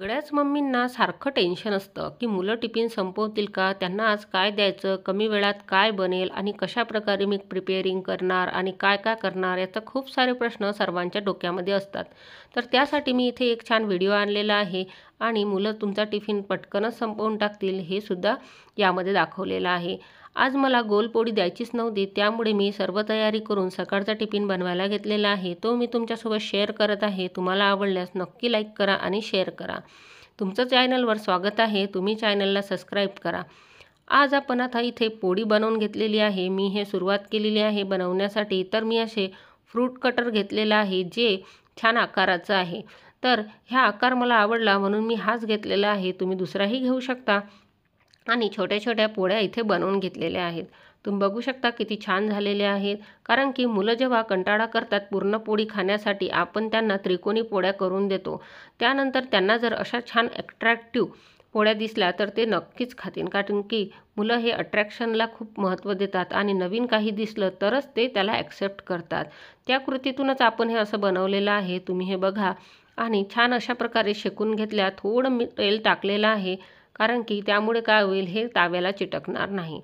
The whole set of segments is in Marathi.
सगळ्याच मम्मींना सारखं टेन्शन असतं की मुलं टिफिन संपवतील का, त्यांना आज काय द्यायचं, कमी वेळात काय बनेल आणि कशा प्रकारे मी प्रिपेअरिंग करणार आणि काय काय करणार, याचा खूप सारे प्रश्न सर्वांच्या डोक्यामध्ये असतात. तर त्यासाठी मी इथे एक छान व्हिडिओ आणलेला आहे आणि मुलं तुमचा टिफिन पटकनच संपवून टाकतील हे सुद्धा यामध्ये दाखवलेलं आहे. आज मला गोलपोळी द्यायचीच नव्हती, त्यामुळे मी सर्व तयारी करून सकाळचा टिफिन बनवायला घेतलेला आहे. तो मी तुमच्यासोबत शेअर करत आहे. तुम्हाला आवडल्यास नक्की लाईक करा आणि शेअर करा. तुमचं चॅनलवर स्वागत आहे. तुम्ही चॅनलला सबस्क्राईब करा. आज आपण आता इथे पोळी बनवून घेतलेली आहे. मी हे सुरुवात केलेली आहे बनवण्यासाठी. तर मी असे फ्रूट कटर घेतलेला आहे जे छान आकाराचं आहे. तर हा आकार मला आवडला म्हणून मी हाच घेतलेला आहे. तुम्ही दुसराही घेऊ शकता. आणि छोट्या छोट्या पोळ्या इथे बनवून घेतलेल्या आहेत. तुम्ही बघू शकता किती छान झालेल्या आहेत. कारण की मुलं जेव्हा कंटाळा करतात पूर्ण पोळी खाण्यासाठी, आपण त्यांना त्रिकोणी पोळ्या करून देतो. त्यानंतर त्यांना जर अशा छान अट्रॅक्टिव्ह पोळ्या दिसल्या तर ते नक्कीच खातील. कारण की मुलं हे अट्रॅक्शनला खूप महत्त्व देतात आणि नवीन काही दिसलं तरच ते त्याला ॲक्सेप्ट करतात. त्या कृतीतूनच आपण हे असं बनवलेलं आहे. तुम्ही हे बघा आणि छान अशा प्रकारे शेकून घेतल्या. थोडं तेल टाकलेलं आहे कारण की त्यामुळे काय होईल, हे ताव्याला चिटकणार नाही.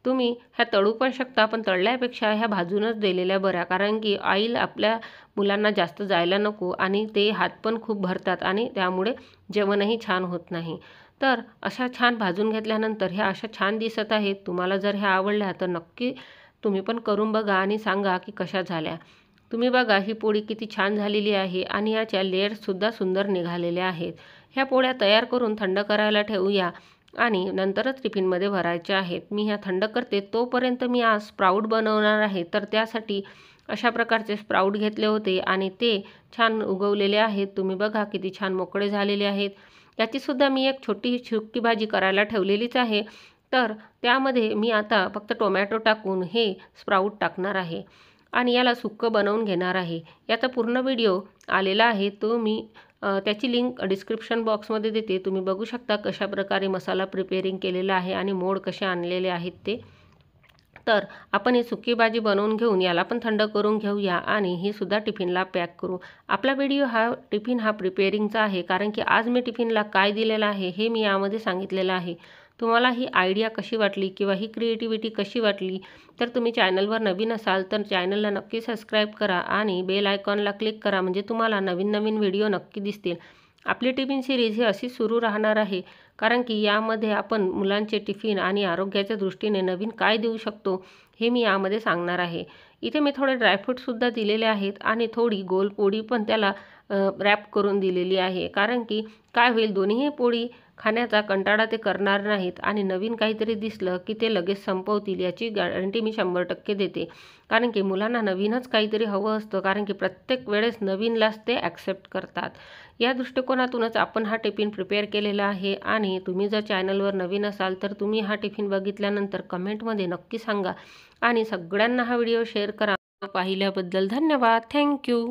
तुम्ही ह्या तळू पण शकता, पण तळल्यापेक्षा ह्या भाजूनच दिलेल्या बऱ्या. कारण की ऑइल आपल्या मुलांना जास्त जायला नको आणि ते हात पण खूप भरतात आणि त्यामुळे जेवणही छान होत नाही. तर अशा छान भाजून घेतल्यानंतर ह्या अशा छान दिसत आहेत. तुम्हाला जर ह्या आवडल्या तर नक्की तुम्ही पण करून बघा आणि सांगा की कशा झाल्या. तुम्ही बघा ही पोळी किती छान झालेली आहे आणि याच्या लेयर्ससुद्धा सुंदर निघालेल्या आहेत. ह्या पोळ्या तयार करून थंड करायला ठेवूया आणि नंतरच टिफिनमध्ये भरायच्या आहेत. मी ह्या थंड करते तोपर्यंत मी आज स्प्राऊट बनवणार आहे. तर त्यासाठी अशा प्रकारचे स्प्राऊट घेतले होते आणि ते छान उगवलेले आहेत. तुम्ही बघा किती छान मोकळे झालेले आहेत. याचीसुद्धा मी एक छोटी सुकी भाजी करायला ठेवलेलीच आहे. तर त्यामध्ये मी आता फक्त टोमॅटो टाकून हे स्प्राऊट टाकणार आहे आणि याला सुक्कं बनवून घेणार आहे. याचा पूर्ण व्हिडिओ आलेला आहे. तो मी त्याची लिंक डिस्क्रिप्शन बॉक्समध्ये देते. तुम्ही बघू शकता कशा प्रकारे मसाला प्रिपेअरिंग केलेला आहे आणि मोड कसे आणलेले आहेत ते. तर आपण ही सुकी भाजी बनवून घेऊन याला पण थंड करून घेऊया आणि ही सुद्धा टिफिनला पॅक करू. आपला व्हिडिओ हा टिफिन हा प्रिपेअरिंगचा आहे कारण की आज मी टिफिनला काय दिलेलं आहे हे मी यामध्ये सांगितलेलं आहे. तुम्हाला ही आयडिया कशी वाटली किंवा ही क्रिएटिव्हिटी कशी वाटली, तर तुम्ही चॅनलवर नवीन असाल तर चॅनलला नक्की सबस्क्राईब करा आणि बेल आयकॉनला क्लिक करा. म्हणजे तुम्हाला नवीन नवीन व्हिडिओ नक्की दिसतील. आपली टिफिन सिरीज ही अशी सुरू राहणार आहे कारण की यामध्ये आपण मुलांचे टिफिन आणि आरोग्याच्या दृष्टीने नवीन काय देऊ शकतो हे मी यामध्ये सांगणार आहे. इथे मी थोडे ड्रायफ्रूटसुद्धा दिलेले आहेत आणि थोडी गोल पोळी पण त्याला रॅप करून दिलेली आहे. कारण की काय होईल, दोन्हीही पोळी खाण्याचा कंटाळा ते करणार नाहीत आणि नवीन काहीतरी दिसलं की ते लगेच संपवतील याची गॅरंटी मी 100% देते. कारण की मुलांना नवीनच काहीतरी हवं असतं. कारण की प्रत्येक वेळेस नवीनलाच ते ॲक्सेप्ट करतात. या दृष्टिकोनातूनच आपण हा टिफिन प्रिपेअर केलेला आहे आणि तुम्ही जर चॅनलवर नवीन असाल तर तुम्ही हा टिफिन बघितल्यानंतर कमेंटमध्ये नक्की सांगा आणि सगळ्यांना हा व्हिडिओ शेअर करा. पाहिल्याबद्दल धन्यवाद. थँक्यू.